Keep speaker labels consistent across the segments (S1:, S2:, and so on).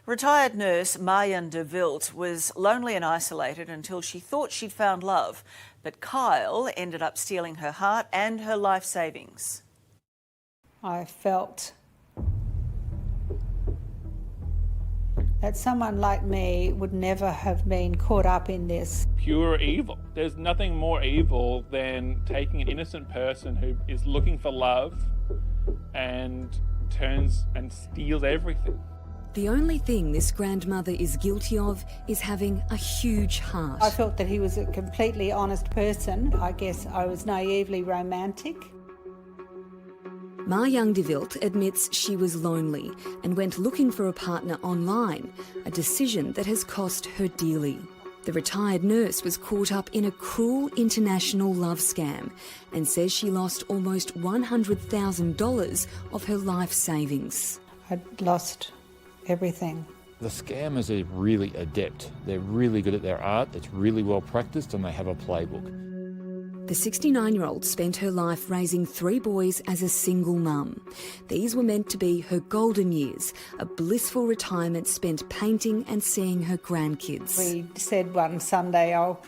S1: Retired nurse Marjan de Wilt was lonely and isolated until she thought she'd found love. But Kyle ended up stealing her heart and her life savings.
S2: I felt that someone like me would never have been caught up in this.
S3: Pure evil. There's nothing more evil than taking an innocent person who is looking for love and turns and steals everything.
S4: The only thing this grandmother is guilty of is having a huge heart.
S2: I felt that he was a completely honest person. I guess I was naively romantic.
S4: Marjan de Wilt admits she was lonely and went looking for a partner online, a decision that has cost her dearly. The retired nurse was caught up in a cruel international love scam and says she lost almost $100,000 of her life savings.
S2: I'd lost everything.
S5: The scammers are really adept. They're really good at their art, it's really well practiced, and they have a playbook.
S4: The 69-year-old spent her life raising 3 boys as a single mum. These were meant to be her golden years, a blissful retirement spent painting and seeing her grandkids.
S2: We said one Sunday, oh,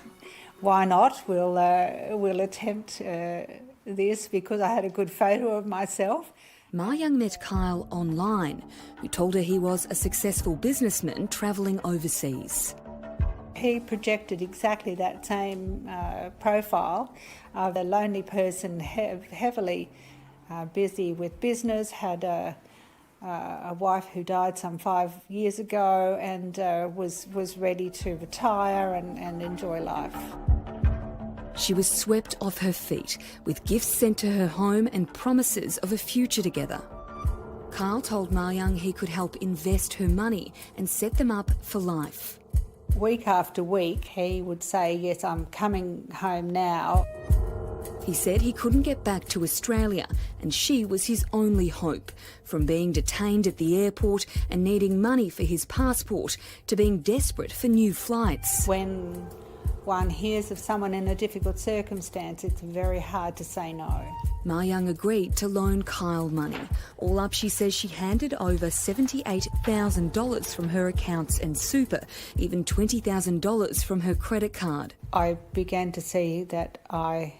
S2: why not? We'll attempt this, because I had a good photo of myself.
S4: Marjan met Kyle online, who told her he was a successful businessman travelling overseas.
S2: He projected exactly that same profile. The lonely person, heavily busy with business, had a wife who died some 5 years ago, and was ready to retire and enjoy life.
S4: She was swept off her feet, with gifts sent to her home and promises of a future together. Kyle told Marjan he could help invest her money and set them up for life.
S2: Week after week, he would say, yes, I'm coming home now.
S4: He said he couldn't get back to Australia, and she was his only hope, from being detained at the airport and needing money for his passport to being desperate for new flights.
S2: When one hears of someone in a difficult circumstance, it's very hard to say no.
S4: Marjan agreed to loan Kyle money. All up, she says she handed over $78,000 from her accounts and super, even $20,000 from her credit card.
S2: I began to see that I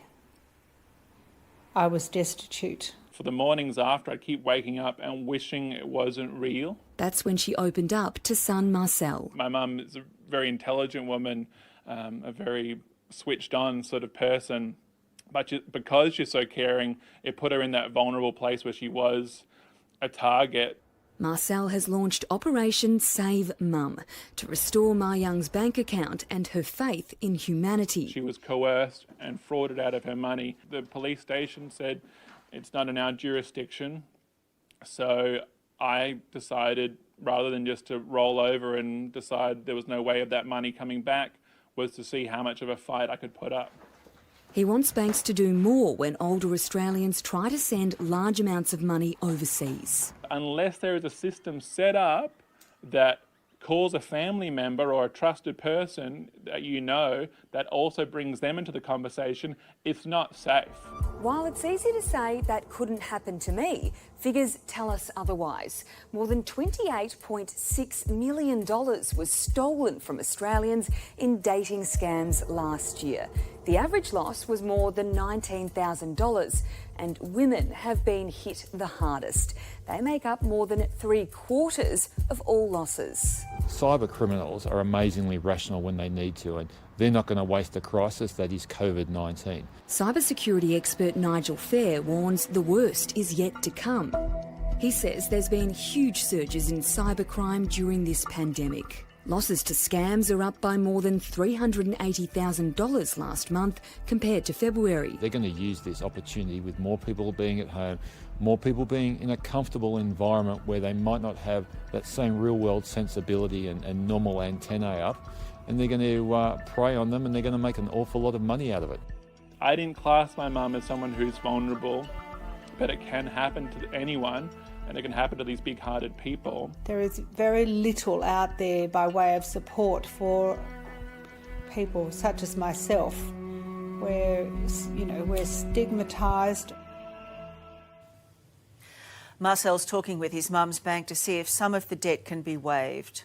S2: was destitute.
S3: For the mornings after, I'd keep waking up and wishing it wasn't real.
S4: That's when she opened up to son Marcel.
S3: My mum is a very intelligent woman, a very switched on sort of person, but because she's so caring, it put her in that vulnerable place where she was a target.
S4: Marcel has launched Operation Save Mum to restore Marjan's bank account and her faith in humanity.
S3: She was coerced and frauded out of her money. The police station said it's not in our jurisdiction, so I decided, rather than just to roll over and decide there was no way of that money coming back, was to see how much of a fight I could put up.
S4: He wants banks to do more when older Australians try to send large amounts of money overseas.
S3: Unless there is a system set up that calls a family member or a trusted person that you know that also brings them into the conversation, it's not safe.
S4: While it's easy to say that couldn't happen to me, figures tell us otherwise. More than $28.6 million was stolen from Australians in dating scams last year. The average loss was more than $19,000, and women have been hit the hardest. They make up more than 3/4 of all losses.
S5: Cyber criminals are amazingly rational when they need to, and they're not going to waste a crisis that is COVID-19.
S4: Cybersecurity expert Nigel Fair warns the worst is yet to come. He says there's been huge surges in cybercrime during this pandemic. Losses to scams are up by more than $380,000 last month compared to February.
S5: They're going to use this opportunity with more people being at home, more people being in a comfortable environment where they might not have that same real-world sensibility and normal antennae up, and they're going to prey on them, and they're going to make an awful lot of money out of it.
S3: I didn't class my mum as someone who's vulnerable, but it can happen to anyone, and it can happen to these big-hearted people.
S2: There is very little out there by way of support for people such as myself, where, we're stigmatised.
S1: Marcel's talking with his mum's bank to see if some of the debt can be waived.